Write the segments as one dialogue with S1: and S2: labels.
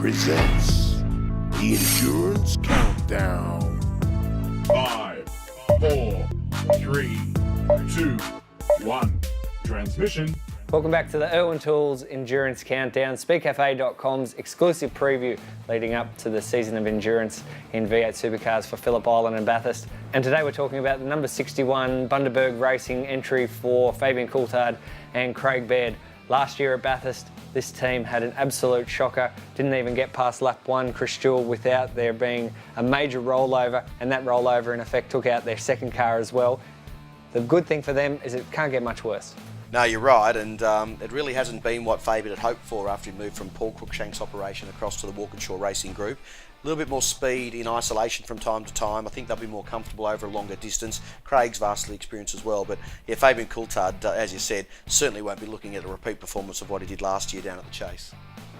S1: presents the Endurance Countdown.
S2: 5, 4, 3, 2, 1. Transmission.
S3: Welcome back to the IRWIN Tools Endurance Countdown, speedcafe.com's exclusive preview leading up to the season of endurance in V8 Supercars for Phillip Island and Bathurst. And today we're talking about the number 61 Bundaberg Racing entry for Fabian Coulthard and Craig Baird. Last year at Bathurst, this team had an absolute shocker, didn't even get past lap 1, Chris Jewell, without there being a major rollover, and that rollover in effect took out their second car as well. The good thing for them is it can't get much worse.
S4: No, you're right, and it really hasn't been what Fabian had hoped for after he moved from Paul Cruikshank's operation across to the Walkinshaw Racing Group. A little bit more speed in isolation from time to time. I think they'll be more comfortable over a longer distance. Craig's vastly experienced as well, but yeah, Fabian Coulthard, as you said, certainly won't be looking at a repeat performance of what he did last year down at the Chase.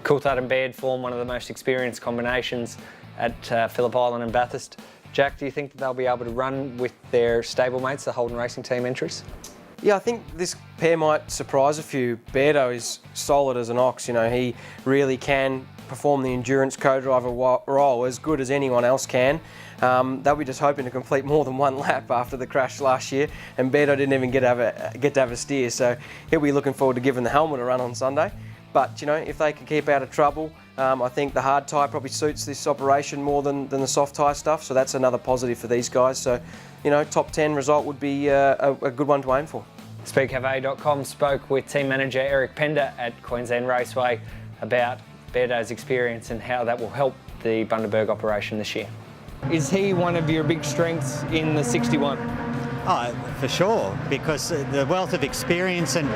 S3: Coulthard and Baird form one of the most experienced combinations at Phillip Island and Bathurst. Jack, do you think that they'll be able to run with their stablemates, the Holden Racing Team entries?
S5: Yeah, I think this pair might surprise a few. Beardo is solid as an ox, you know, he really can perform the endurance co-driver role as good as anyone else can. They'll be just hoping to complete more than one lap after the crash last year, and Beardo didn't even get to have a steer, so he'll be looking forward to giving the helmet a run on Sunday. But, you know, if they can keep out of trouble, I think the hard tyre probably suits this operation more than the soft tyre stuff, so that's another positive for these guys. So, you know, top 10 result would be a good one to aim for.
S3: Speedcafe.com spoke with team manager Eric Pender at Queensland Raceway about Beardo's experience and how that will help the Bundaberg operation this year. Is he one of your big strengths in the 61?
S6: Oh, for sure, because the wealth of experience, and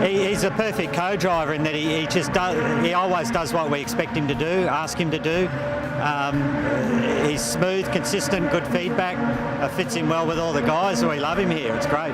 S6: he's a perfect co-driver in that he just does, he always does what we expect him to do, ask him to do. He's smooth, consistent, good feedback, fits in well with all the guys, so we love him here, it's great.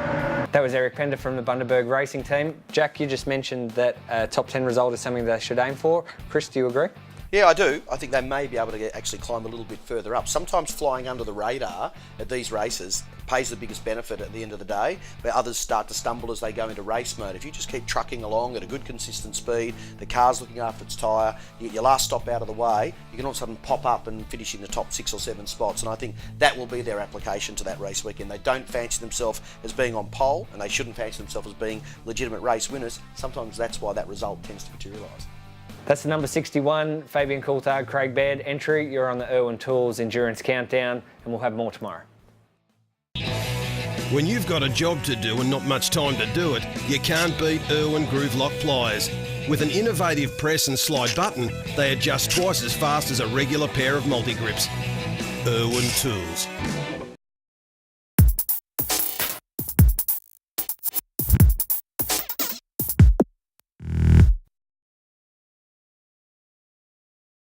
S3: That was Eric Pender from the Bundaberg Racing Team. Jack, you just mentioned that a top 10 result is something they should aim for. Chris, do you agree?
S4: Yeah, I do. I think they may be able to actually climb a little bit further up. Sometimes flying under the radar at these races pays the biggest benefit at the end of the day, but others start to stumble as they go into race mode. If you just keep trucking along at a good consistent speed, the car's looking after its tyre, you get your last stop out of the way, you can all of a sudden pop up and finish in the top 6 or 7 spots, and I think that will be their application to that race weekend. They don't fancy themselves as being on pole, and they shouldn't fancy themselves as being legitimate race winners. Sometimes that's why that result tends to materialise.
S3: That's the number 61, Fabian Coulthard, Craig Baird entry. You're on the IRWIN Tools Endurance Countdown, and we'll have more tomorrow.
S7: When you've got a job to do and not much time to do it, you can't beat IRWIN Groove Lock pliers. With an innovative press and slide button, they adjust twice as fast as a regular pair of multi-grips. IRWIN Tools.